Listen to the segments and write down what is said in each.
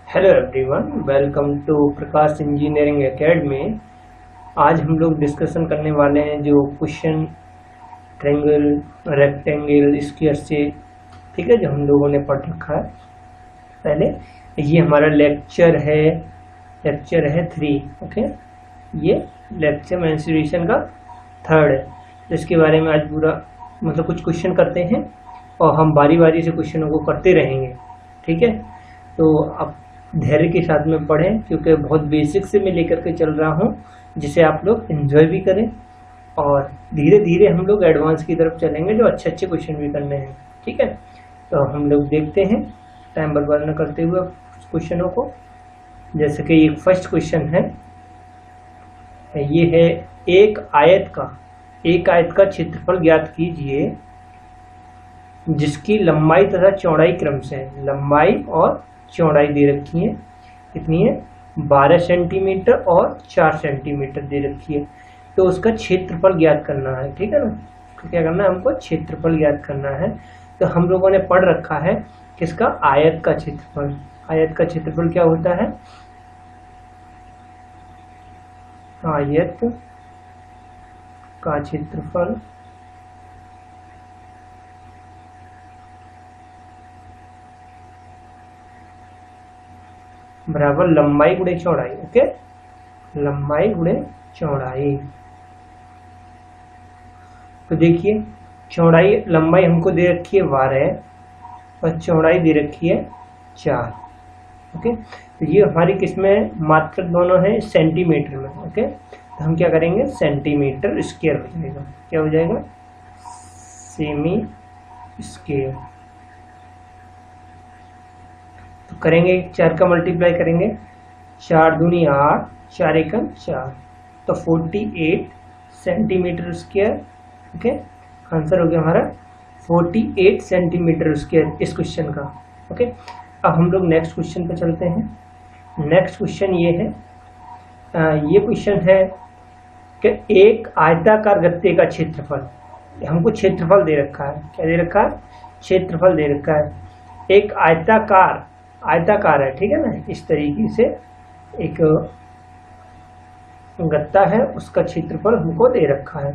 Hello everyone, welcome to Prakash engineering academy. आज हम लोग डिस्कशन करने वाले हैं जो क्वेश्चन ट्रायंगल, रेक्टेंगल, स्क्वायर से, ठीक है, जो हम लोगों ने पढ़ रखा है पहले। ये हमारा लेक्चर है 3। ओके, ये लेक्चर मेंसुरेशन का 3rd है। तो इसके बारे में आज पूरा मतलब कुछ क्वेश्चन करते हैं और हम बारी बारी से क्वेश्चनों को करते रहेंगे, ठीक है। तो अब धैर्य के साथ में पढ़ें क्योंकि बहुत बेसिक से मैं लेकर के चल रहा हूँ जिसे आप लोग एंजॉय भी करें और धीरे धीरे हम लोग एडवांस की तरफ चलेंगे जो अच्छे अच्छे क्वेश्चन भी करने हैं, ठीक है। तो हम लोग देखते हैं टाइम बर्बाद न करते हुए क्वेश्चनों को। जैसे कि एक फर्स्ट क्वेश्चन है, ये है एक आयत का क्षेत्रफल ज्ञात कीजिए जिसकी लंबाई तथा चौड़ाई क्रम से, लंबाई और चौड़ाई दे रखी है, कितनी है 12 सेंटीमीटर और 4 सेंटीमीटर दे रखी है। तो उसका क्षेत्रफल ज्ञात करना है, ठीक है ना। तो क्या करना है, हमको क्षेत्रफल ज्ञात करना है। तो हम लोगों ने पढ़ रखा है किसका, आयत का क्षेत्रफल। आयत का क्षेत्रफल क्या होता है, आयत का क्षेत्रफल बराबर लंबाई गुणे चौड़ाई। ओके, लंबाई गुणे चौड़ाई। तो देखिए चौड़ाई, लंबाई हमको दे रखी है 12 और चौड़ाई दे रखी है 4। ओके, तो ये हमारी किसमें मात्रक दोनों है सेंटीमीटर में। ओके, तो हम क्या करेंगे, सेंटीमीटर स्क्वायर हो जाएगा। क्या हो जाएगा, सेमी स्क्वायर। तो करेंगे 4 का मल्टीप्लाई करेंगे, 4 दूनी 8, 4 एकम 4, तो 48 सेंटीमीटर स्क्वायर। ओके, आंसर हो गया हमारा 48 सेंटीमीटर स्क्वायर इस क्वेश्चन का। ओके, अब हम लोग नेक्स्ट क्वेश्चन पे चलते हैं। नेक्स्ट क्वेश्चन ये है, ये क्वेश्चन है कि एक आयताकार गत्ते का क्षेत्रफल, हमको क्षेत्रफल दे रखा है। क्या दे रखा है, क्षेत्रफल दे रखा है। एक आयताकार है, ठीक है ना, इस तरीके से एक गत्ता है, उसका क्षेत्रफल हमको दे रखा है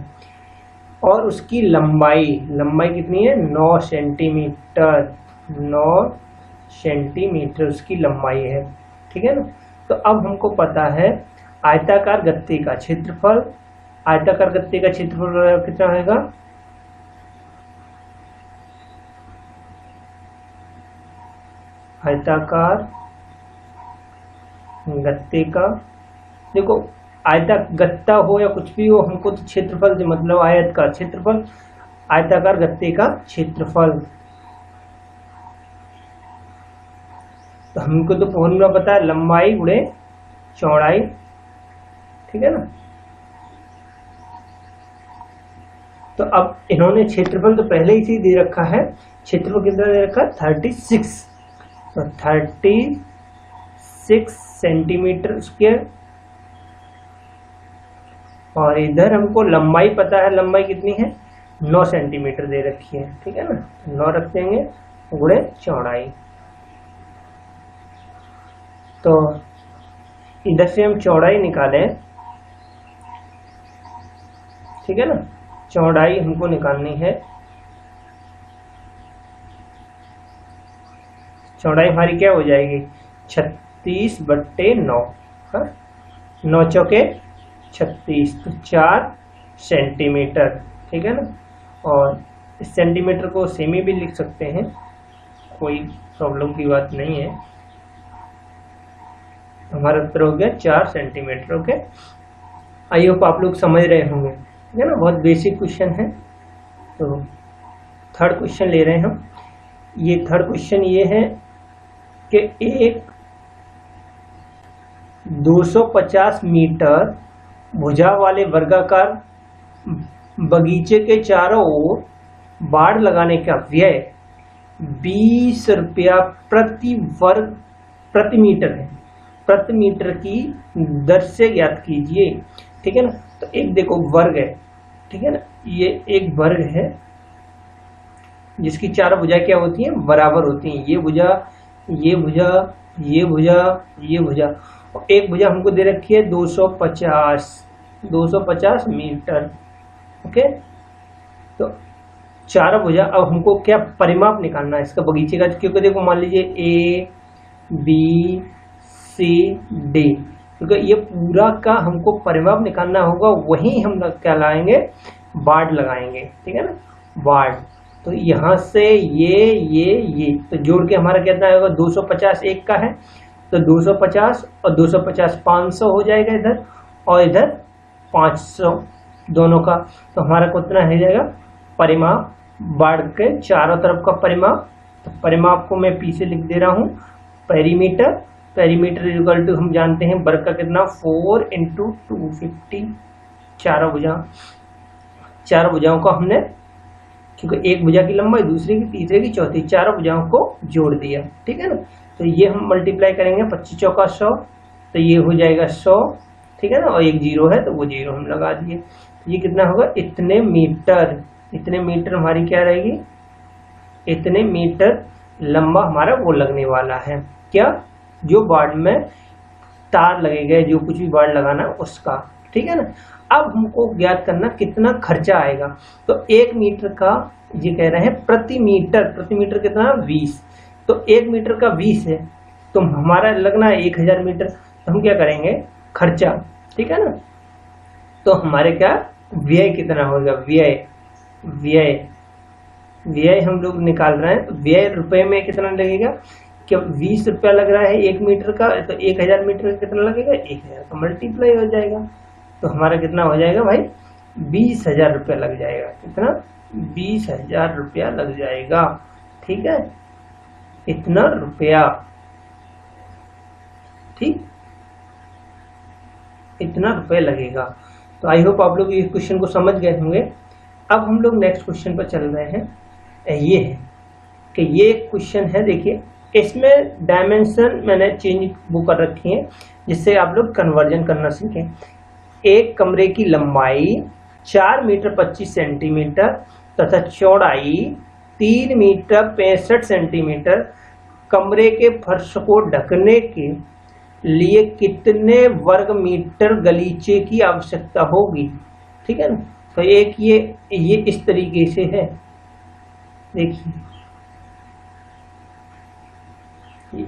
और उसकी लंबाई कितनी है, 9 सेंटीमीटर। 9 सेंटीमीटर उसकी लंबाई है, ठीक है ना। तो अब हमको पता है आयताकार गत्ते का क्षेत्रफल। आयताकार गत्ते का क्षेत्रफल कितना होगा, आयताकार गत्ते का, देखो गत्ता हो या कुछ भी हो, हमको तो क्षेत्रफल से मतलब आयत का क्षेत्रफल, आयताकार गत्ते का क्षेत्रफल। तो हमको तो फॉर्मूला पता है, लंबाई गुणे चौड़ाई, ठीक है ना। तो अब इन्होंने क्षेत्रफल तो पहले ही से दे रखा है, क्षेत्रफल कितना दे रखा है 36, तो 36 सेंटीमीटर स्क्वायर। और इधर हमको लंबाई पता है, लंबाई कितनी है 9 सेंटीमीटर दे रखी है, ठीक है ना। 9 रख देंगे गुणे चौड़ाई। तो इधर से हम चौड़ाई निकालें, ठीक है ना, चौड़ाई हमको निकालनी है। चौड़ाई हमारी क्या हो जाएगी, 36/9। 9 चौके 36, तो 4 सेंटीमीटर, ठीक है ना। और इस सेंटीमीटर को सेमी भी लिख सकते हैं, कोई प्रॉब्लम की बात नहीं है। हमारा उत्तर हो गया 4 सेंटीमीटर। ओके, आई होप आप लोग समझ रहे होंगे, ठीक है ना। बहुत बेसिक क्वेश्चन है। तो 3rd क्वेश्चन ले रहे हैं हम। ये 3rd क्वेश्चन ये है कि एक 250 मीटर भुजा वाले वर्गाकार बगीचे के चारों ओर बाड़ लगाने का व्यय 20 रुपया प्रति मीटर है। प्रति मीटर की दर से ज्ञात कीजिए, ठीक है ना। तो एक देखो वर्ग है, ठीक है ना, ये एक वर्ग है जिसकी चारों भुजा क्या होती हैं, बराबर होती हैं। ये भुजा ये भुजा, ये भुजा, और एक भुजा हमको दे रखी है 250 मीटर। ओके, तो चारों भुजा। अब हमको क्या परिमाप निकालना है इसका बगीचे का, क्योंकि देखो मान लीजिए ए बी सी डी, क्योंकि ये पूरा का हमको परिमाप निकालना होगा, वही हम क्या लाएंगे, बाड़ लगाएंगे। ठीक है ना, बाड़। तो यहाँ से ये तो जोड़ के हमारा कितना होगा, 250 एक का है, तो 250 और 250 500 हो जाएगा इधर, और इधर 500 दोनों का। तो हमारा कितना हो जाएगा, परिमाप, बाड़ के चारों तरफ का परिमाप। तो परिमाप को मैं पीछे लिख दे रहा हूँ, पेरीमीटर। पेरीमीटर इक्वल टू हम जानते हैं वर्ग का कितना, 4 × 250। चारों भुजाओं को हमने, क्योंकि एक भुजा की लंबाई, दूसरी की, तीसरे की, चौथी, चारों भुजाओं को जोड़ दिया। ठीक है ना, तो ये हम मल्टीप्लाई करेंगे, 25 चौका 100, तो ये हो जाएगा 100। ठीक है ना, और एक जीरो है तो वो जीरो हम लगा दिए। तो ये कितना होगा, इतने मीटर। इतने मीटर हमारी क्या रहेगी, इतने मीटर लंबा हमारा वो लगने वाला है, क्या, जो बाड़ में तार लगेगा, जो कुछ भी बाड़ लगाना उसका। ठीक है ना, अब हमको ज्ञात करना कितना खर्चा आएगा। तो 1 मीटर का, ये कह रहे हैं प्रति मीटर कितना, 20। तो 1 मीटर का 20 है, तो हमारा लगना है 1000 मीटर। तो हम क्या करेंगे, खर्चा। ठीक है ना, तो हमारे क्या व्यय कितना होगा, व्यय हम लोग निकाल रहे हैं। व्यय रुपए में कितना लगेगा, कि 20 रुपया लग रहा है 1 मीटर का, तो 1000 मीटर का कितना लगेगा, 1000 का मल्टीप्लाई हो जाएगा। तो हमारा कितना हो जाएगा भाई, 20,000 रुपया लग जाएगा। कितना, 20,000 रुपया लग जाएगा। ठीक है, इतना रुपया, ठीक, इतना रुपया लगेगा। तो आई होप आप लोग इस क्वेश्चन को समझ गए होंगे। अब हम लोग नेक्स्ट क्वेश्चन पर चल रहे हैं। ये है कि ये क्वेश्चन है, देखिए इसमें डायमेंशन मैंने चेंज वो कर रखी है, जिससे आप लोग कन्वर्जन करना सीखें। एक कमरे की लंबाई 4 मीटर 25 सेंटीमीटर तथा चौड़ाई 3 मीटर 65 सेंटीमीटर, कमरे के फर्श को ढकने के लिए कितने वर्ग मीटर गलीचे की आवश्यकता होगी। ठीक है ना, तो एक ये इस तरीके से है, देखिए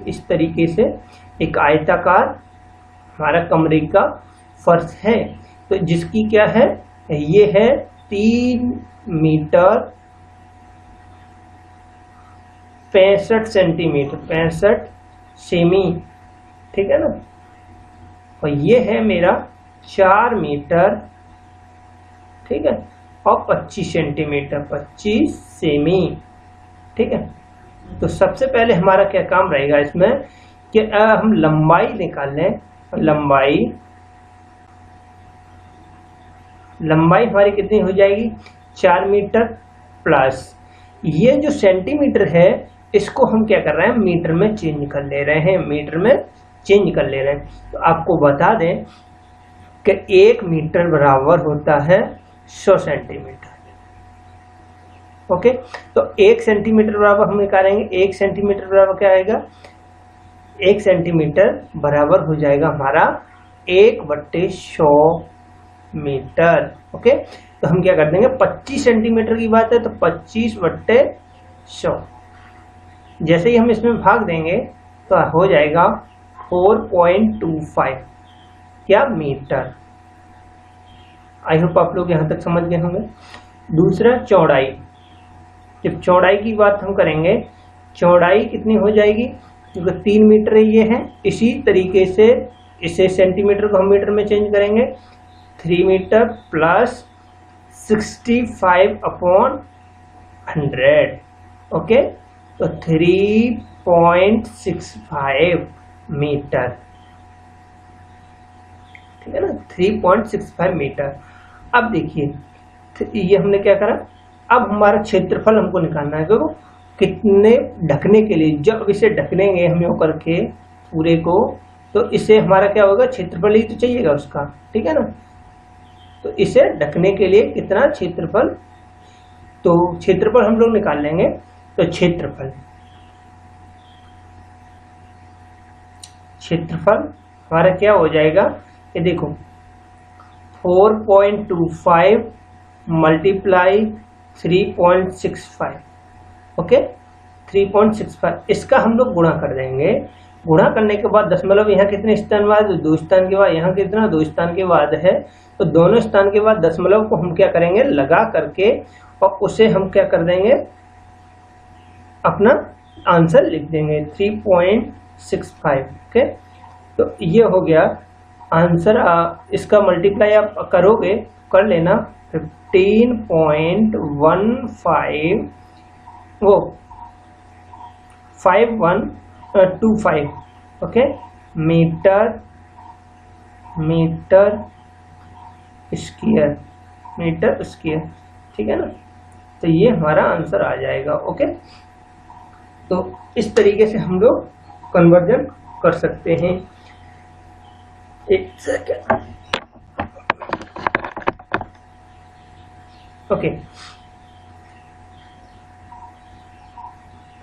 इस तरीके से एक आयताकार हमारा कमरे का फर्श है, तो जिसकी क्या है, ये है 3 मीटर 65 सेंटीमीटर, 65 सेमी। ठीक है ना, और ये है मेरा 4 मीटर, ठीक है, और 25 सेंटीमीटर, 25 सेमी। ठीक है, तो सबसे पहले हमारा क्या काम रहेगा इसमें, कि हम लंबाई निकाल लें। लंबाई हमारी कितनी हो जाएगी, 4 मीटर प्लस ये जो सेंटीमीटर है, इसको हम क्या कर रहे हैं, मीटर में चेंज कर ले रहे हैं। तो आपको बता दें कि 1 मीटर बराबर होता है 100 सेंटीमीटर। ओके, तो 1 सेंटीमीटर बराबर हम निकालेंगे, 1 सेंटीमीटर बराबर क्या आएगा, 1 सेंटीमीटर बराबर हो जाएगा हमारा 1/100 मीटर। ओके, तो हम क्या कर देंगे, 25 सेंटीमीटर की बात है तो 25/100, जैसे ही हम इसमें भाग देंगे तो हो जाएगा 4.25 क्या मीटर। आई होप आप लोग यहां तक समझ गए होंगे। दूसरा चौड़ाई, जब चौड़ाई की बात हम करेंगे, चौड़ाई कितनी हो जाएगी, क्योंकि 3 मीटर ये है, इसी तरीके से इसे सेंटीमीटर को हम मीटर में चेंज करेंगे, 3 मीटर प्लस 65/100। ओके, तो 3.65 मीटर। ठीक है ना, 3.65 मीटर। अब देखिए ये हमने क्या करा, अब हमारा क्षेत्रफल हमको निकालना है, देखो कितने ढकने के लिए, जब इसे ढकनेंगे हम यूं करके पूरे को, तो इसे हमारा क्या होगा, क्षेत्रफल ही तो चाहिएगा उसका। ठीक है ना, तो इसे ढकने के लिए कितना क्षेत्रफल, तो क्षेत्रफल हम लोग निकाल लेंगे। तो क्षेत्रफल क्षेत्रफल हमारा क्या हो जाएगा, ये देखो 4.25 मल्टीप्लाई 3.65, ओके 3.65, इसका हम लोग गुणा कर देंगे। गुणा करने के बाद दशमलव यहाँ कितने स्थान बाद, 2 स्थान के बाद, यहाँ कितना 2 स्थान के बाद है, तो दोनों स्थान के बाद दशमलव को हम क्या करेंगे लगा करके और उसे हम क्या कर देंगे अपना आंसर लिख देंगे 3.65, ओके। तो ये हो गया आंसर। इसका मल्टीप्लाई आप करोगे कर लेना 15.15 वो 5125, ओके मीटर स्क्वायर, ठीक है ना। तो ये हमारा आंसर आ जाएगा, ओके। तो इस तरीके से हम लोग कन्वर्जन कर सकते हैं। एक सेकेंड, ओके।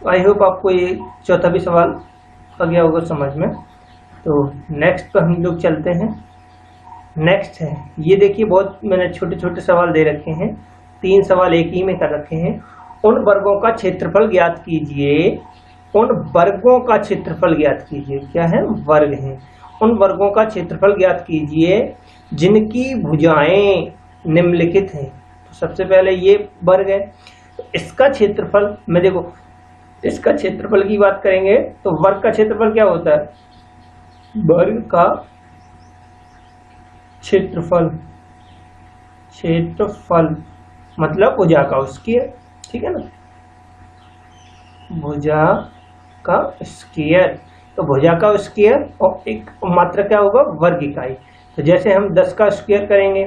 आई होप आपको ये चौथा भी सवाल आ गया होगा समझ में। तो नेक्स्ट पर हम लोग चलते हैं। नेक्स्ट है ये देखिए, बहुत मैंने छोटे छोटे सवाल दे रखे हैं, 3 सवाल एक ही में कर रखे हैं। उन वर्गों का क्षेत्रफल ज्ञात कीजिए, उन वर्गों का क्षेत्रफल ज्ञात कीजिए, क्या है वर्ग हैं। उन वर्गों का क्षेत्रफल ज्ञात कीजिए जिनकी भुजाएं निम्नलिखित हैं। तो सबसे पहले ये वर्ग है, तो इसका क्षेत्रफल में देखो, इसका क्षेत्रफल की बात करेंगे तो वर्ग का क्षेत्रफल क्या होता है, वर्ग का क्षेत्रफल मतलब भुजा का स्क्वायर, ठीक है ना, भुजा का स्क्वायर। तो भुजा का स्क्वायर और एक मात्रा क्या होगा वर्ग इकाई। तो जैसे हम 10 का स्क्वायर करेंगे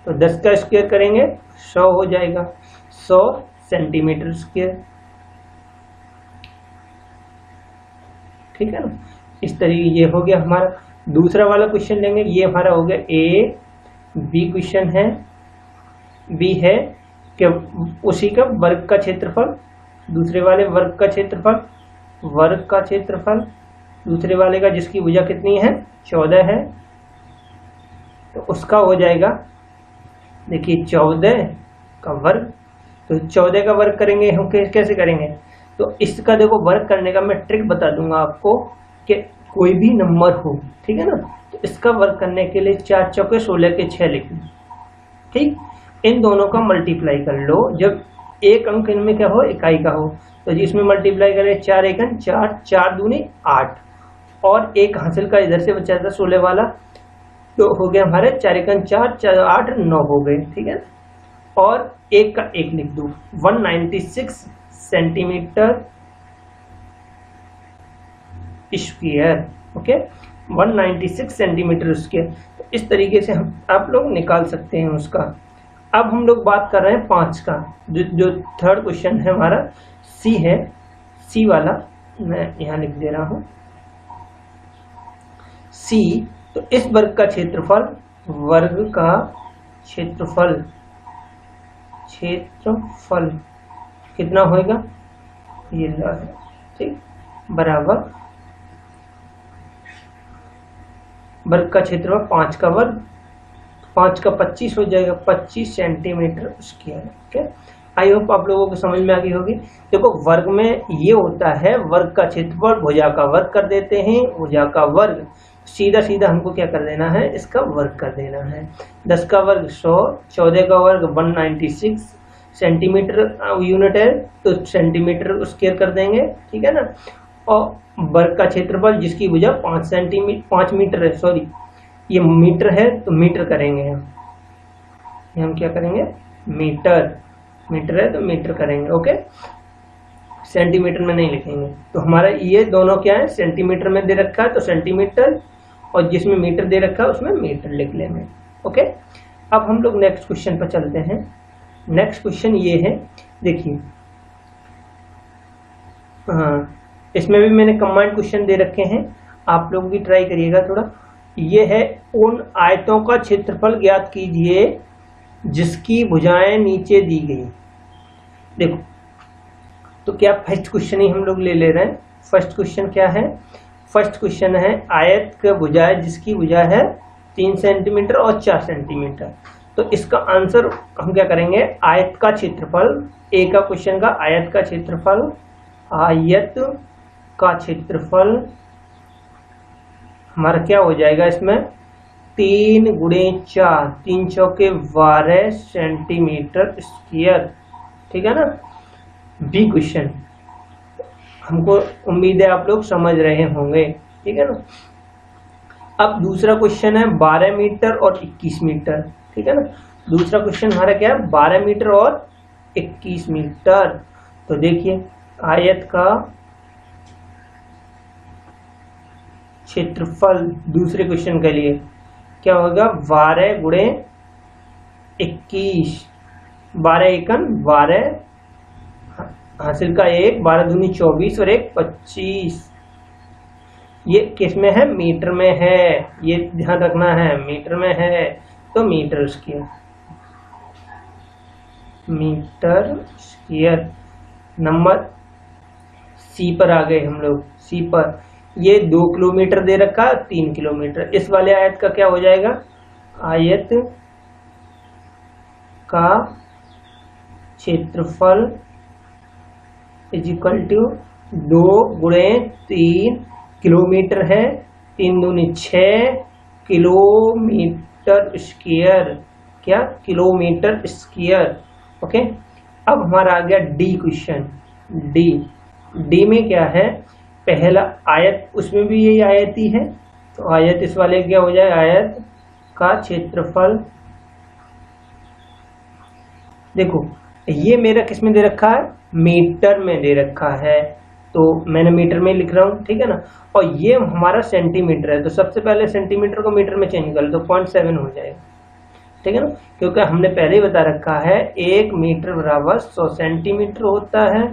तो 10 का स्क्वायर करेंगे 100 हो जाएगा, 100 सेंटीमीटर स्क्वायर, ठीक है ना। इस तरीके ये हो गया हमारा। दूसरा वाला क्वेश्चन लेंगे, ये हमारा हो गया ए बी क्वेश्चन है, बी है कि उसी का वर्ग का क्षेत्रफल, दूसरे वाले वर्ग का क्षेत्रफल, दूसरे वाले का जिसकी भुजा कितनी है 14 है, तो उसका हो जाएगा देखिए 14 का वर्ग। तो 14 का वर्ग करेंगे हम कैसे करेंगे, तो इसका देखो वर्ग करने का मैं ट्रिक बता दूंगा आपको कि कोई भी नंबर हो, ठीक है ना, तो इसका वर्ग करने के लिए 4 चौके 16 के 6 लिख लो, ठीक। इन दोनों का मल्टीप्लाई कर लो, जब एक अंक इनमें क्या हो इकाई का हो, तो जिसमें मल्टीप्लाई करें 4 एकन 4, 4 दूनी 8, और एक हासिल का इधर से बचा था 16 वाला, तो हो गया हमारे 4 एकन 4, 4 8 9 हो गए, ठीक है। और एक का एक लिख दो 196 centimetre square, okay 196 centimetre square. तो इस तरीके से हम आप लोग निकाल सकते हैं उसका। अब हम लोग बात कर रहे हैं 5 का, जो थर्ड क्वेश्चन है हमारा सी है, सी वाला मैं यहाँ लिख दे रहा हूँ सी। तो इस वर्ग का क्षेत्रफल, वर्ग का क्षेत्रफल कितना होगा, ये ठीक, बराबर वर्ग का क्षेत्रफल 5 का वर्ग, 5 का 25 हो जाएगा, 25 centimetre square, okay. I hope आप लोगों को समझ में आ गई होगी। देखो वर्ग में ये होता है वर्ग का क्षेत्रफल भुजा का वर्ग कर देते हैं, भुजा का वर्ग सीधा सीधा हमको क्या कर देना है, इसका वर्ग कर देना है। 10 का वर्ग 100, 14 का वर्ग 196 सेंटीमीटर यूनिट है, तो सेंटीमीटर स्क्वायर कर देंगे, ठीक है ना। और वर्ग का क्षेत्रफल जिसकी भुजा 5 मीटर है, सॉरी ये मीटर है तो मीटर करेंगे हम क्या करेंगे मीटर है तो मीटर करेंगे, ओके, सेंटीमीटर में नहीं लिखेंगे। तो हमारा ये दोनों क्या है, सेंटीमीटर में दे रखा है तो सेंटीमीटर, और जिसमें मीटर दे रखा है उसमें मीटर लिख लेंगे, ओके। अब हम लोग नेक्स्ट क्वेश्चन पर चलते हैं। नेक्स्ट क्वेश्चन ये है, देखिए इसमें भी मैंने कंबाइंड क्वेश्चन दे रखे हैं, आप लोग भी ट्राई करिएगा थोड़ा। ये है उन आयतों का क्षेत्रफल ज्ञात कीजिए जिसकी भुजाएं नीचे दी गई। देखो तो क्या फर्स्ट क्वेश्चन ही हम लोग ले रहे हैं। फर्स्ट क्वेश्चन क्या है, फर्स्ट क्वेश्चन है आयत का भुजा है जिसकी भुजा है 3 सेंटीमीटर और 4 सेंटीमीटर। तो इसका आंसर हम क्या करेंगे, आयत का क्षेत्रफल, ए का क्वेश्चन का आयत का क्षेत्रफल, आयत का क्षेत्रफल हमारा क्या हो जाएगा इसमें 3 गुणे 4, 3 चौके 12 सेंटीमीटर स्क्वायर, ठीक है ना। बी क्वेश्चन हमको उम्मीद है आप लोग समझ रहे होंगे, ठीक है ना। अब दूसरा क्वेश्चन है 12 मीटर और 21 मीटर, ठीक है ना। दूसरा क्वेश्चन हमारा क्या है 12 मीटर और 21 मीटर। तो देखिए आयत का क्षेत्रफल दूसरे क्वेश्चन के लिए क्या होगा 12 गुणे 21, 12 एकन 12 हासिल का 1, 12 दूनी 24 और 1 25। ये किस में है, मीटर में है, ये ध्यान रखना है, मीटर में है। तो metre square, metre square. Number C पर आ गए हम लोग, सी पर ये 2 किलोमीटर दे रखा, 3 किलोमीटर। इस वाले आयत का क्या हो जाएगा, आयत का क्षेत्रफल इज इक्वल टू 2 गुणे 3 किलोमीटर है, 3 दूनी 6 किलोमीटर स्क्वायर, क्या किलोमीटर स्क्वायर। ओके, अब हमारा आ गया डी क्वेश्चन। डी में क्या है, पहला आयत, उसमें भी यही आयत ही है। तो आयत इस वाले क्या हो जाए, आयत का क्षेत्रफल। देखो ये मेरा किस में दे रखा है, मीटर में दे रखा है, तो मैंने मीटर में लिख रहा हूँ, ठीक है ना। और ये हमारा सेंटीमीटर है, तो सबसे पहले सेंटीमीटर को मीटर में चेंज कर लो तो 0.7 हो जाएगा, ठीक है ना। क्योंकि हमने पहले ही बता रखा है 1 मीटर बराबर 100 सेंटीमीटर होता है,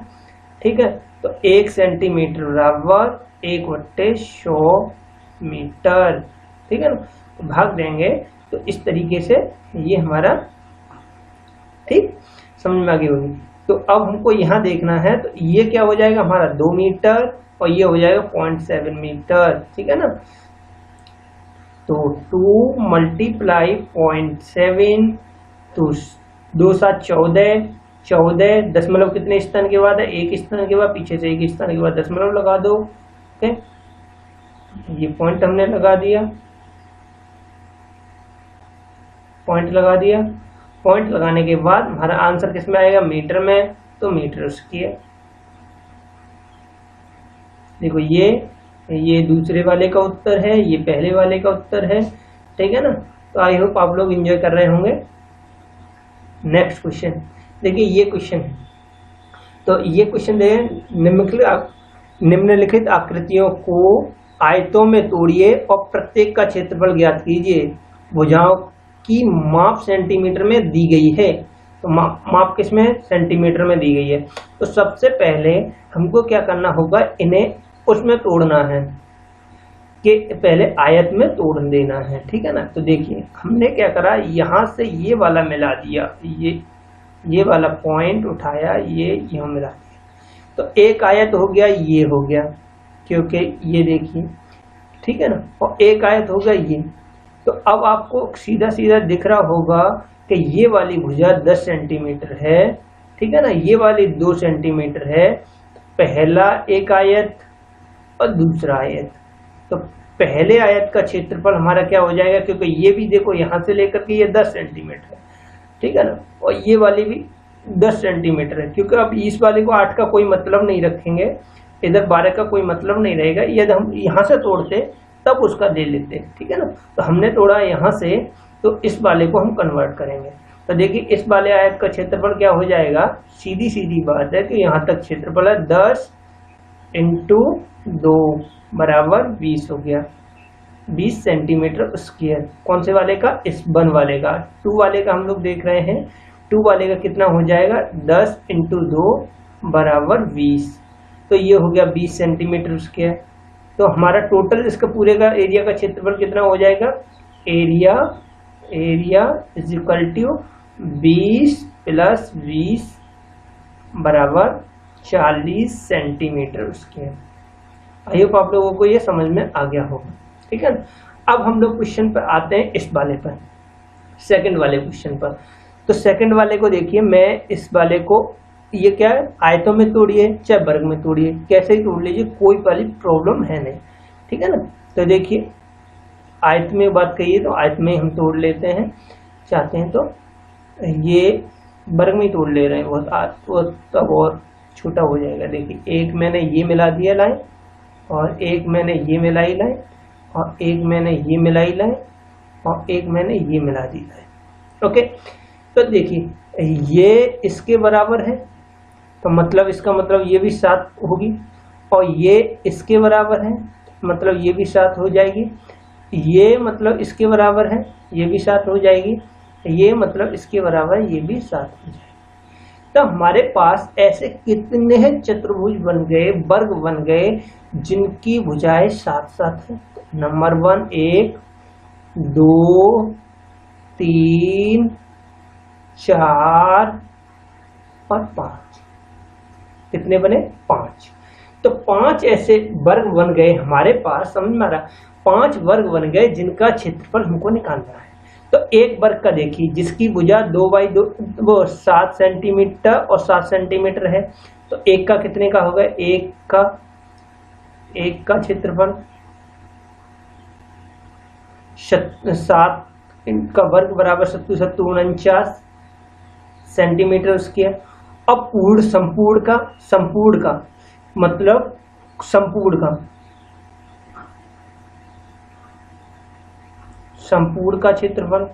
ठीक है। तो 1 सेंटीमीटर बराबर 1/100 मीटर, ठीक है ना। तो भाग देंगे तो इस तरीके से ये हमारा, ठीक, समझ में आ गई होगी। तो अब हमको यहाँ देखना है, तो ये क्या हो जाएगा हमारा 2 मीटर और ये हो जाएगा 0.7 मीटर, ठीक है ना। तो 2 मल्टीप्लाई 0.7, तो 2 7 14, 14 दशमलव कितने स्थान के बाद है, 1 स्थान के बाद, पीछे से 1 स्थान के बाद दशमलव लगा दो। ओके, ये पॉइंट हमने लगा दिया, पॉइंट लगा दिया। पॉइंट लगाने के बाद हमारा आंसर किस में आएगा, मीटर में, तो मीटर स्क्वायर। देखो ये दूसरे वाले का उत्तर है, ये पहले वाले का उत्तर है, ठीक है ना। तो आई होप आप लोग एंजॉय कर रहे होंगे। नेक्स्ट क्वेश्चन देखिए, ये क्वेश्चन है, तो ये क्वेश्चन निम्नलिखित आकृतियों को आयतों में तोड़िए और प्रत्येक का क्षेत्रफल ज्ञात कीजिए। भुजाओं की माप सेंटीमीटर में दी गई है, तो माप किसमें, सेंटीमीटर में दी गई है। तो सबसे पहले हमको क्या करना होगा, इन्हें उसमें तोड़ना है, कि पहले आयत में तोड़ देना है, ठीक है ना। तो देखिए हमने क्या करा, यहाँ से ये वाला मिला दिया, ये वाला पॉइंट उठाया, ये यहाँ मिला दिया, तो एक आयत हो गया, ये हो गया, क्योंकि ये देखिए, ठीक है ना। और एक आयत हो गया ये। तो अब आपको सीधा सीधा दिख रहा होगा कि ये वाली भुजा 10 सेंटीमीटर है, ठीक है ना, ये वाली 2 सेंटीमीटर है। पहला एक आयत और दूसरा आयत, तो पहले आयत का क्षेत्रफल हमारा क्या हो जाएगा, क्योंकि ये भी देखो यहाँ से लेकर के ये 10 सेंटीमीटर है, ठीक है ना, और ये वाली भी 10 सेंटीमीटर है। क्योंकि अब इस वाले को 8 का कोई मतलब नहीं रखेंगे, इधर 12 का कोई मतलब नहीं रहेगा। यदि हम यहाँ से तोड़ते तब उसका दे लेते, ठीक है ना। तो हमने तोड़ा यहाँ से, तो इस वाले को हम कन्वर्ट करेंगे। तो देखिए इस वाले आयत का क्षेत्रफल क्या हो जाएगा, सीधी सीधी बात है कि यहाँ तक क्षेत्रफल है 10 × 2 बराबर 20 हो गया, 20 सेंटीमीटर स्क्वायर। कौन से वाले का, इस 1 वाले का। 2 वाले का हम लोग देख रहे हैं, 2 वाले का कितना हो जाएगा, 10 × 2 बराबर 20, तो ये हो गया 20 सेंटीमीटर स्क्वायर। तो हमारा टोटल इसका पूरे का एरिया का क्षेत्रफल कितना हो जाएगा, एरिया इज इक्वल टू 20 + 20 बराबर 40 सेंटीमीटर स्क्वायर। आई होप आप लोगों को ये समझ में आ गया होगा, ठीक है ना। अब हम लोग क्वेश्चन पर आते हैं, इस वाले पर, सेकंड वाले क्वेश्चन पर। तो सेकंड वाले को देखिए, मैं इस वाले को, ये क्या है, आयतों में तोड़िए चाहे वर्ग में तोड़िए, कैसे ही तोड़ लीजिए, कोई वाली प्रॉब्लम है नहीं, ठीक है ना। तो देखिए आयत में बात करिए तो आयत में हम तोड़ लेते हैं, चाहते हैं तो ये वर्ग में तोड़ ले रहे हैं, वो तब और छोटा हो जाएगा। देखिए एक मैंने ये मिला दिया लाइन, और एक मैंने ये मिलाई लाइन, और एक मैंने ये मिलाई लाइन, और एक मैंने ये मिला दी लाइन। ओके, तो देखिए ये इसके बराबर है, तो मतलब इसका मतलब ये भी 7 होगी, और ये इसके बराबर है, मतलब ये भी 7 हो जाएगी, ये मतलब इसके बराबर है, ये भी 7 हो जाएगी, ये मतलब इसके बराबर है, ये भी 7 हो जाएगी। तो हमारे पास ऐसे कितने चतुर्भुज बन गए, वर्ग बन गए, जिनकी भुजाएं 7-7 है। नंबर 1 1 2 3 4 और 5, कितने बने, 5। तो 5 ऐसे वर्ग बन गए हमारे पास, समझ में आ रहा, 5 वर्ग बन गए जिनका क्षेत्रफल हमको निकालना है। तो एक वर्ग का देखिए, जिसकी भुजा 2x2 वो 7 सेंटीमीटर और 7 सेंटीमीटर है, तो एक का कितने का होगा, एक का क्षेत्रफल 7 का वर्ग बराबर 7 7 49 सेंटीमीटर स्क्वायर। अब संपूर्ण का मतलब संपूर्ण का क्षेत्रफल,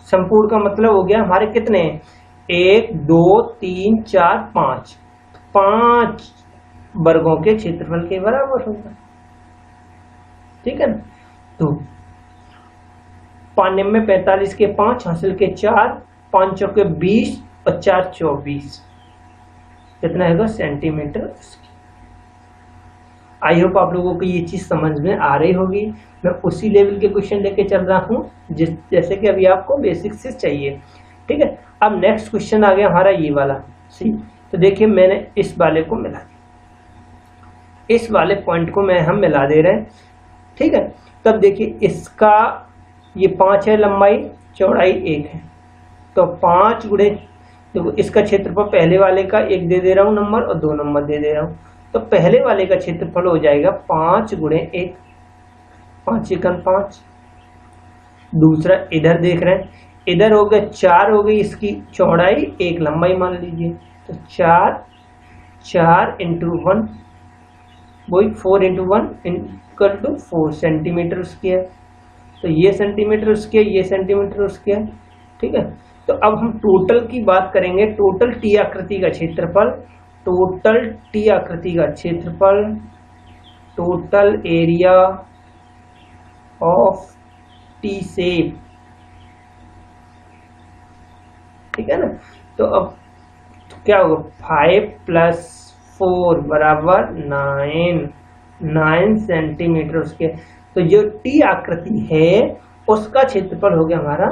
संपूर्ण का मतलब हो गया हमारे कितने, 1 2 3 4 5, 5 वर्गों के क्षेत्रफल के बराबर होगा, ठीक है ना। तो 5 में 45 के 5 हासिल के 4, 5 चौके 20 और 4 24, कितना है सेंटीमीटर। आई होप आप लोगों को ये चीज समझ में आ रही होगी। मैं उसी लेवल के क्वेश्चन लेके चल रहा हूँ जैसे कि अभी आपको बेसिक से चाहिए, ठीक है। अब नेक्स्ट क्वेश्चन आ गया हमारा ये वाला सी। तो देखिए मैंने इस वाले को मिला दिया, इस वाले पॉइंट को हम मिला दे रहे हैं, ठीक है। तब देखिए इसका ये 5 है लंबाई, चौड़ाई 1 है, तो 5 गुणे, देखो इसका क्षेत्रफल पहले वाले का 1 दे रहा हूँ नंबर और 2 नंबर दे रहा हूँ, तो पहले वाले का क्षेत्रफल हो जाएगा 5 गुणे 1, 5 एकम 5। दूसरा इधर देख रहे हैं, इधर हो गया 4 हो गई इसकी चौड़ाई, 1 लंबाई मान लीजिए, तो 4 इंटू 1 वही 4 into 1 equal to 4 centimetre square. तो ये सेंटीमीटर स्क्वायर, ये सेंटीमीटर स्क्वायर, ठीक है। तो अब हम टोटल की बात करेंगे, टोटल टी आकृति का क्षेत्रफल, टोटल टी आकृति का क्षेत्रफल, total area of T shape, ठीक है ना। तो अब तो क्या होगा, 5 + 4 बराबर 9 सेंटीमीटर स्क्वायर। तो जो टी आकृति है उसका क्षेत्रफल हो गया हमारा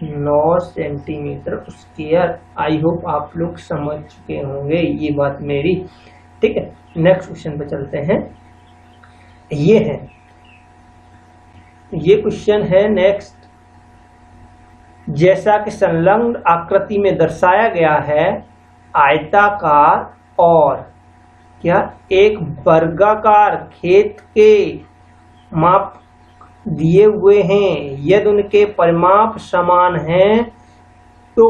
9 सेंटीमीटर स्क्वायर। आई होप आप लोग समझ चुके होंगे ये बात मेरी, ठीक है। नेक्स्ट क्वेश्चन पे चलते हैं, ये क्वेश्चन है नेक्स्ट। जैसा कि संलग्न आकृति में दर्शाया गया है, आयताकार और क्या एक वर्गाकार खेत के माप दिए हुए हैं, यदि उनके परिमाप समान हैं तो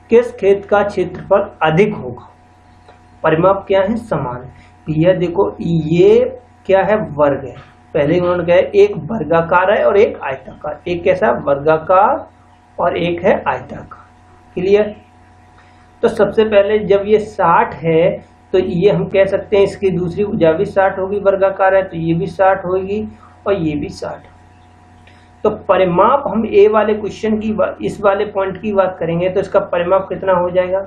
किस खेत का क्षेत्रफल अधिक होगा। परिमाप क्या है, समान। यह देखो ये क्या है, वर्ग है, पहले उन्होंने कहा एक वर्गाकार है और एक आयताकार, एक कैसा वर्गाकार और एक है आयताकार, क्लियर। तो सबसे पहले जब ये 60 है तो ये हम कह सकते हैं इसकी दूसरी भुजा भी 60 होगी, वर्गाकार है तो ये भी 60 होगी और ये भी 60। तो परिमाप हम ए वाले क्वेश्चन की इस वाले पॉइंट की बात करेंगे तो इसका परिमाप कितना हो जाएगा,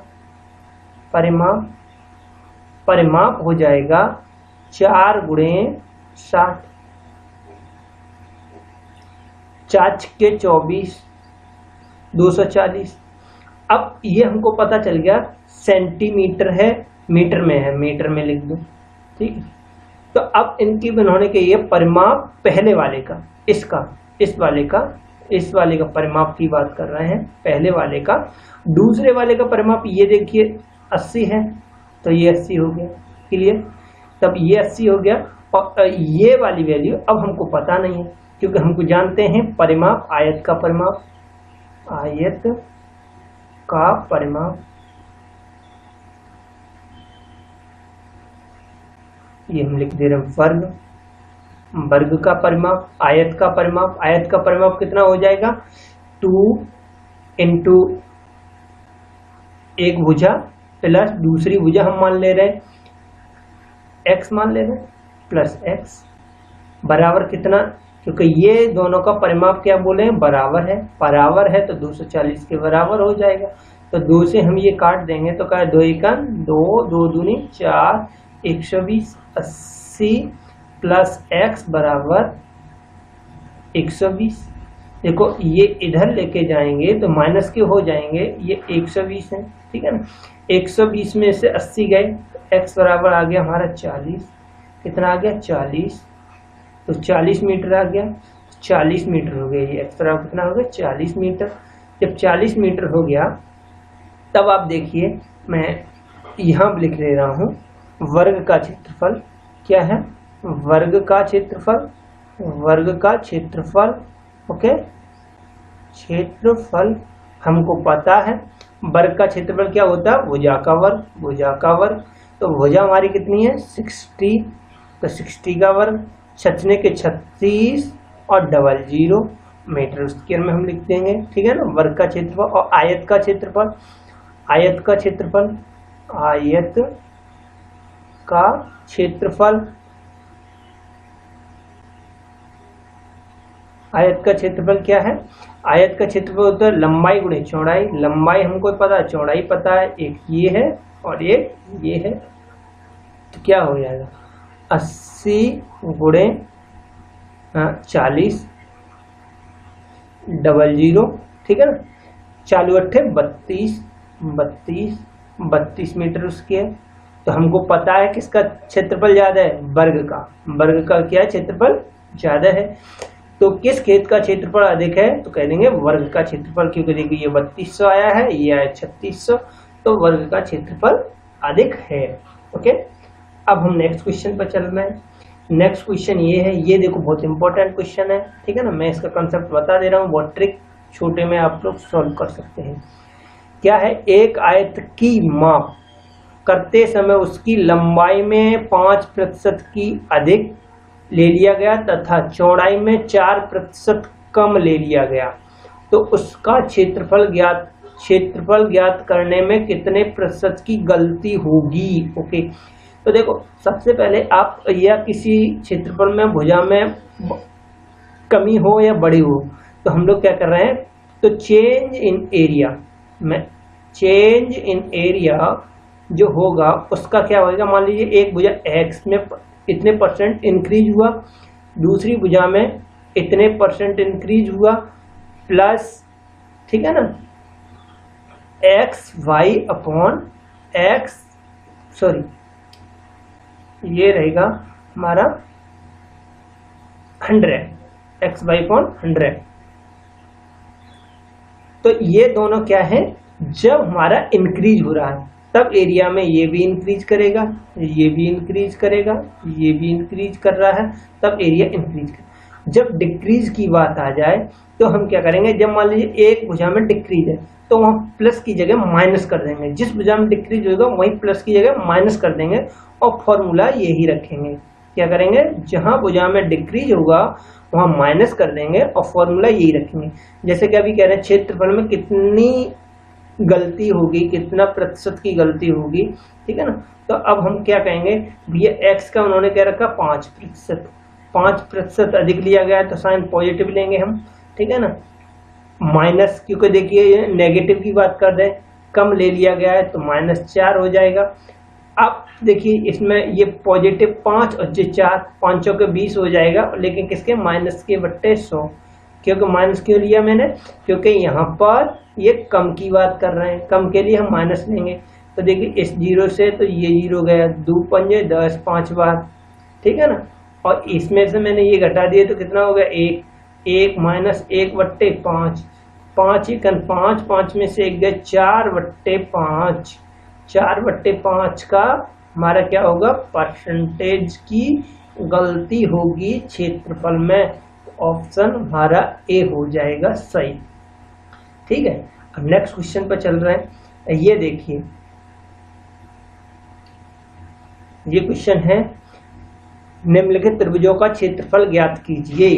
परिमाप हो जाएगा 4 गुणे 60, 4 के 24, 240। अब ये हमको पता चल गया सेंटीमीटर है मीटर में है, मीटर में लिख दो, ठीक। तो अब इनकी बनाने के ये परिमाप पहले वाले का, इसका, इस वाले का परिमाप की बात कर रहे हैं, पहले वाले का। दूसरे वाले का परिमाप ये देखिए 80 है, तो ये 80 हो गया, क्लियर। तब ये 80 हो गया, और ये वाली वैल्यू अब हमको पता नहीं है, क्योंकि हमको जानते हैं परिमाप, आयत का परिमाप, आयत का परिमाप, ये हम लिख दे रहे हैं वर्ग, वर्ग का परिमाप, आयत का परिमाप। आयत का परिमाप कितना हो जाएगा, 2 इंटू एक भुजा प्लस दूसरी भुजा हम मान ले रहे हैं x मान ले रहे हैं, प्लस x बराबर कितना, क्योंकि ये दोनों का परिमाप क्या बोले हैं, बराबर है, बराबर है तो 240 के बराबर हो जाएगा। तो 2 से हम ये काट देंगे तो क्या, 2 एकम 2, 2 दूनी 4, 120, 80 प्लस x बराबर 120। देखो ये इधर लेके जाएंगे तो माइनस के हो जाएंगे, ये 120 है, ठीक है ना। 120 में से 80 गए, x बराबर आ गया हमारा 40, कितना आ गया 40, तो 40 मीटर आ गया, 40 मीटर हो गया, ये x बराबर कितना हो गया 40 मीटर। जब 40 मीटर हो गया तब आप देखिए मैं यहाँ लिख ले रहा हूँ वर्ग का क्षेत्रफल क्या है, वर्ग का क्षेत्रफल, वर्ग का क्षेत्रफल, ओके। क्षेत्रफल हमको पता है, वर्ग का क्षेत्रफल क्या होता है, भुजा का वर्ग, भुजा का वर्ग। तो भुजा हमारी कितनी है 60, तो 60 का वर्ग, छचने के 36 और 00 मीटर स्क्वायर में हम लिख देंगे, ठीक है ना, वर्ग का क्षेत्रफल। और आयत का क्षेत्रफल, आयत का क्षेत्रफल, आयत का क्षेत्रफल, आयत का क्षेत्रफल क्या है, आयत का क्षेत्रफल होता है लंबाई गुणे चौड़ाई। लंबाई हमको पता है, चौड़ाई पता है, एक ये है और एक ये है, तो क्या हो जाएगा 80 गुणे 40 00, ठीक है ना, चालू 8 32 32 32 मीटर स्क्वायर। तो हमको पता है किसका क्षेत्रफल ज्यादा है, वर्ग का, वर्ग का क्या है क्षेत्रफल ज्यादा है। तो किस खेत का क्षेत्रफल अधिक है, तो कह देंगे वर्ग का क्षेत्रफल, क्योंकि देखिए ये 3200 आया है, ये आया 3600, तो वर्ग का क्षेत्रफल अधिक है, ओके। अब हम नेक्स्ट क्वेश्चन पर चल रहे हैं। नेक्स्ट क्वेश्चन ये है, ये देखो बहुत इंपॉर्टेंट क्वेश्चन है, ठीक है ना, मैं इसका कंसेप्ट बता दे रहा हूँ, बहुत ट्रिक छोटे में आप लोग सॉल्व कर सकते हैं। क्या है, एक आयत की माप करते समय उसकी लंबाई में 5% की अधिक ले लिया गया तथा चौड़ाई में 4% कम ले लिया गया, तो उसका क्षेत्रफल ज्ञात करने में कितने प्रतिशत की गलती होगी, ओके। तो देखो सबसे पहले आप या किसी क्षेत्रफल में भुजा में कमी हो या बड़ी हो, तो हम लोग क्या कर रहे हैं, तो चेंज इन एरिया में, चेंज इन एरिया जो होगा उसका क्या होगा, मान लीजिए एक भुजा x में इतने परसेंट इंक्रीज हुआ, दूसरी भुजा में इतने परसेंट इंक्रीज हुआ, प्लस, ठीक है ना, x y upon x, sorry ये रहेगा हमारा 100, एक्स वाई अपॉन 100। तो ये दोनों क्या है, जब हमारा इंक्रीज हो रहा है तब एरिया में ये भी इंक्रीज करेगा, ये भी इंक्रीज करेगा, ये भी इंक्रीज कर रहा है, तब एरिया इंक्रीज करेगा। जब डिक्रीज की बात आ जाए तो हम क्या करेंगे, जब मान लीजिए एक भुजा में डिक्रीज है तो वहाँ प्लस की जगह माइनस कर देंगे, जिस भुजा में डिक्रीज होगा वहीं प्लस की जगह माइनस कर देंगे, और फॉर्मूला यही रखेंगे। क्या करेंगे, जहां भुजा में डिक्रीज होगा वहां माइनस कर देंगे और फॉर्मूला यही रखेंगे। जैसे कि अभी कह रहे हैं क्षेत्रफल में कितनी गलती होगी, कितना प्रतिशत की गलती होगी, ठीक है ना। तो अब हम क्या कहेंगे, ये x का उन्होंने क्या रखा 5%, 5% अधिक लिया गया है तो साइन पॉजिटिव लेंगे हम, ठीक है ना, माइनस, क्योंकि देखिए नेगेटिव की बात कर रहे हैं, कम ले लिया गया है तो -4 हो जाएगा। अब देखिए इसमें ये पॉजिटिव 5 और जो 4, 5 के 20 हो जाएगा, लेकिन किसके, माइनस के बट्टे 100। क्योंकि माइनस क्यों लिया मैंने, क्योंकि यहाँ पर ये कम की बात कर रहे हैं, कम के लिए हम माइनस लेंगे। तो देखिए इस 0 से तो ये 0 गया, 2 पंजे 10, 5 बार, ठीक है ना। और इसमें से मैंने ये घटा दिया तो कितना हो गया, 1 माइनस 1/5, 5 एकन 5, 5 में से 1 गया 4/5, 4/5 का हमारा क्या होगा, परसेंटेज की गलती होगी क्षेत्रफल में। ऑप्शन हमारा ए हो जाएगा सही, ठीक है। अब नेक्स्ट क्वेश्चन पर चल रहे हैं। ये देखिए, ये क्वेश्चन है, निम्नलिखित त्रिभुजों का क्षेत्रफल ज्ञात कीजिए,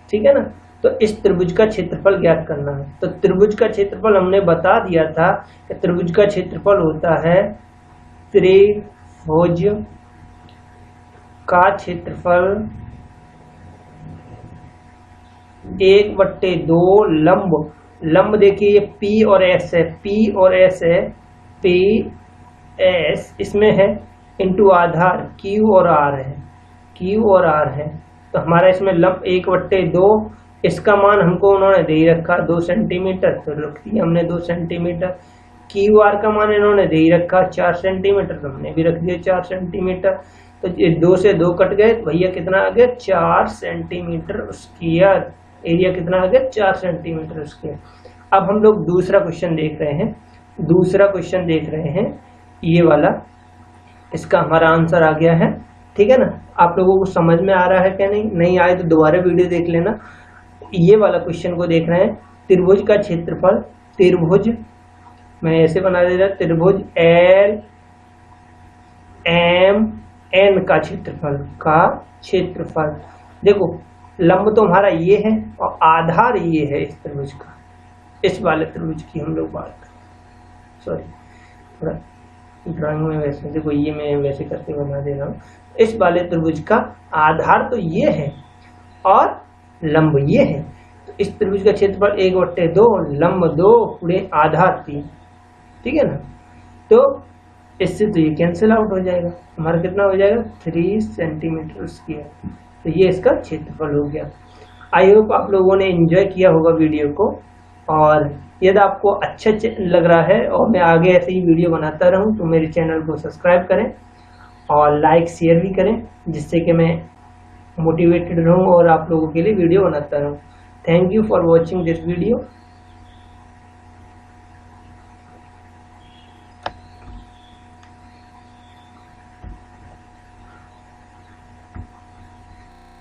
ठीक है ना। तो इस त्रिभुज का क्षेत्रफल ज्ञात करना है। तो त्रिभुज का क्षेत्रफल हमने बता दिया था कि त्रिभुज का क्षेत्रफल होता है, त्रिभुज का क्षेत्रफल 1/2 लंब, लंब देखिए ये P और S है, P और S है, P S इसमें है, इंटू आधार Q और R है, Q और R है। तो हमारा इसमें लंब 1/2, इसका मान हमको उन्होंने दे रखा 2 सेंटीमीटर, तो रख दिया हमने 2 सेंटीमीटर। क्यू आर का मान इन्होंने दे रखा 4 सेंटीमीटर, तो हमने भी रख दिया 4 सेंटीमीटर। तो ये 2 से 2 कट गए, तो भैया कितना आ गया, 4 सेंटीमीटर स्क्वायर। एरिया कितना आ गया, 4 सेंटीमीटर स्क्वायर। अब हम लोग दूसरा क्वेश्चन देख रहे हैं, दूसरा क्वेश्चन देख रहे हैं, ये वाला, इसका हमारा आंसर आ गया है, ठीक है ना। आप लोगों को समझ में आ रहा है क्या, नहीं आए तो दोबारा वीडियो देख लेना। ये वाला क्वेश्चन को देख रहे हैं, त्रिभुज का क्षेत्रफल, त्रिभुज मैं ऐसे बना दे रहा, त्रिभुज एल एम एन का क्षेत्रफल, देखो लंब तो हमारा ये है और आधार ये है इस त्रिभुज का, इस वाले त्रिभुज की हम लोग बात करें, सॉरी थोड़ा ड्राइंग में वैसे, देखो ये मैं वैसे करके बना दे रहा हूँ। इस वाले त्रिभुज का आधार तो ये है और लंब ये है। तो इस त्रिभुज का क्षेत्रफल 1/2, लंब 2, पूरे आधार 3, ठीक है ना। तो इससे तो ये कैंसिल आउट हो जाएगा, हमारा कितना हो जाएगा, 3 सेंटीमीटर स्क्वायर। तो ये इसका क्षेत्रफल हो गया। आई होप आप लोगों ने एंजॉय किया होगा वीडियो को, और यदि आपको अच्छा लग रहा है और मैं आगे ऐसे ही वीडियो बनाता रहूं तो मेरे चैनल को सब्सक्राइब करें और लाइक शेयर भी करें, जिससे कि मैं मोटिवेटेड रहूं और आप लोगों के लिए वीडियो बनाता रहूं। Thank you for watching this video.